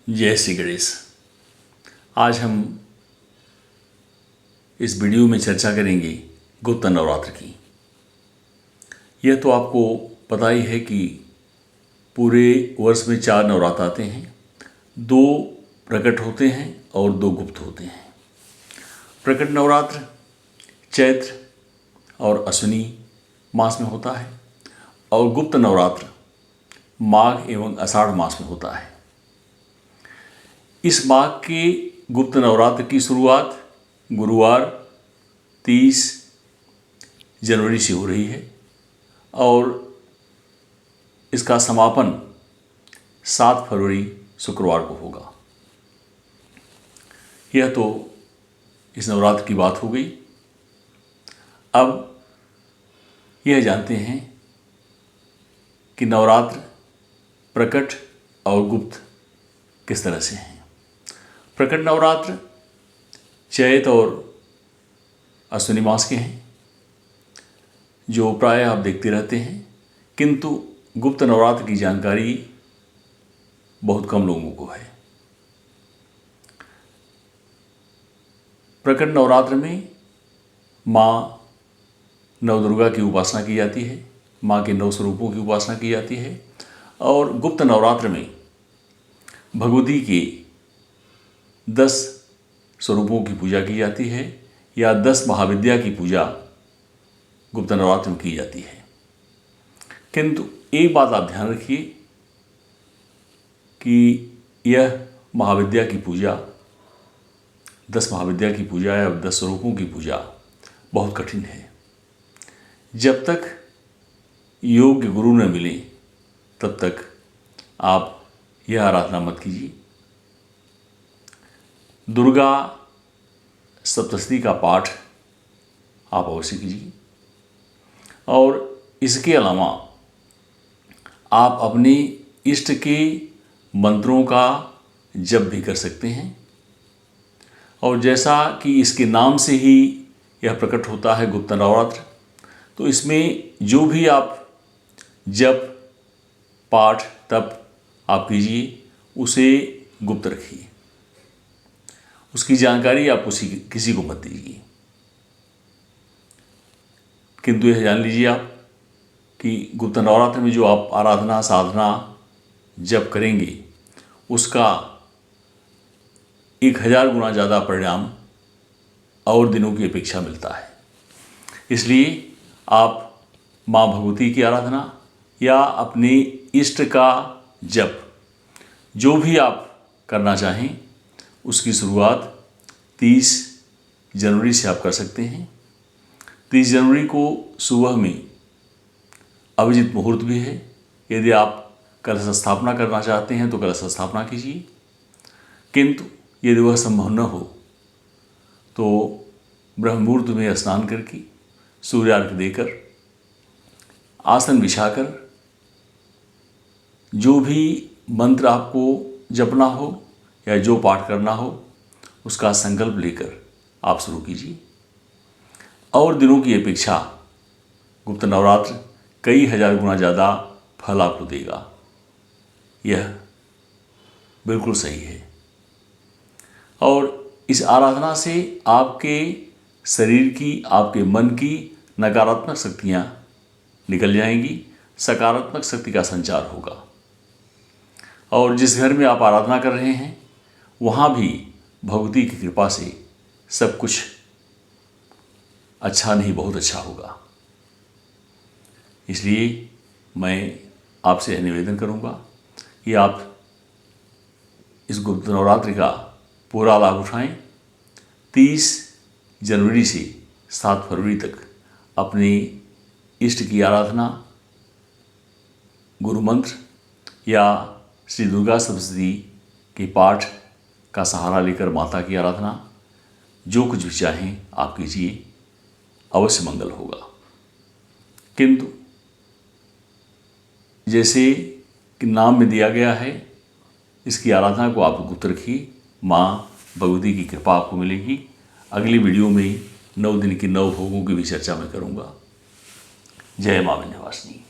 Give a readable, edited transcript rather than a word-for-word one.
जय श्री गणेश। आज हम इस वीडियो में चर्चा करेंगे गुप्त नवरात्र की। यह तो आपको पता ही है कि पूरे वर्ष में 4 नवरात्र आते हैं। 2 प्रकट होते हैं और 2 गुप्त होते हैं। प्रकट नवरात्र चैत्र और अश्विनी मास में होता है और गुप्त नवरात्र माघ एवं आषाढ़ मास में होता है। इस माघ के गुप्त नवरात्र की शुरुआत गुरुवार 30 जनवरी से हो रही है और इसका समापन 7 फरवरी शुक्रवार को होगा। यह तो इस नवरात्र की बात हो गई। अब यह जानते हैं कि नवरात्र प्रकट और गुप्त किस तरह से हैं। प्रकट नवरात्र चैत और अश्विनी मास के हैं, जो प्रायः आप देखते रहते हैं, किंतु गुप्त नवरात्र की जानकारी बहुत कम लोगों को है। प्रकट नवरात्र में माँ नवदुर्गा की उपासना की जाती है, माँ के 9 स्वरूपों की उपासना की जाती है और गुप्त नवरात्र में भगवती के 10 स्वरूपों की पूजा की जाती है या 10 महाविद्या की पूजा गुप्त नवरात्र में की जाती है। किंतु एक बात आप ध्यान रखिए कि यह महाविद्या की पूजा 10 महाविद्या की पूजा या 10 स्वरूपों की पूजा बहुत कठिन है। जब तक योग्य गुरु न मिले तब तक आप यह आराधना मत कीजिए। दुर्गा सप्तशती का पाठ आप अवश्य कीजिए और इसके अलावा आप अपने इष्ट के मंत्रों का जप भी कर सकते हैं। और जैसा कि इसके नाम से ही यह प्रकट होता है गुप्त नवरात्र, तो इसमें जो भी आप जप पाठ तप आप कीजिए उसे गुप्त रखिए, उसकी जानकारी आप किसी को मत दीजिए। किंतु यह जान लीजिए आप कि गुप्त नवरात्र में जो आप आराधना साधना जप करेंगे उसका 1000 गुना ज़्यादा परिणाम और दिनों की अपेक्षा मिलता है। इसलिए आप माँ भगवती की आराधना या अपने इष्ट का जप जो भी आप करना चाहें उसकी शुरुआत 30 जनवरी से आप कर सकते हैं। 30 जनवरी को सुबह में अभिजित मुहूर्त भी है। यदि आप कलश स्थापना करना चाहते हैं तो कलश स्थापना कीजिए, किंतु यदि वह संभव न हो तो ब्रह्म मुहूर्त में स्नान करके सूर्यार्घ्य देकर आसन बिछाकर जो भी मंत्र आपको जपना हो या जो पाठ करना हो उसका संकल्प लेकर आप शुरू कीजिए। और दिनों की अपेक्षा गुप्त नवरात्र कई हजार गुना ज़्यादा फल आपको देगा। यह बिल्कुल सही है। और इस आराधना से आपके शरीर की आपके मन की नकारात्मक शक्तियाँ निकल जाएंगी, सकारात्मक शक्ति का संचार होगा। और जिस घर में आप आराधना कर रहे हैं वहाँ भी भगवती की कृपा से सब कुछ अच्छा नहीं बहुत अच्छा होगा। इसलिए मैं आपसे निवेदन करूँगा कि आप इस गुप्त नवरात्रि का पूरा लाभ उठाएं। 30 जनवरी से 7 फरवरी तक अपने इष्ट की आराधना, गुरु मंत्र या श्री दुर्गा सप्तशती के पाठ का सहारा लेकर माता की आराधना जो कुछ भी चाहें आप कीजिए, अवश्य मंगल होगा। किंतु जैसे कि नाम में दिया गया है, इसकी आराधना को आप गुप्त रखिए। माँ भगवती की कृपा आपको मिलेगी। अगली वीडियो में 9 दिन की 9 भोगों की भी चर्चा मैं करूँगा। जय माँ विंध्यवासिनी।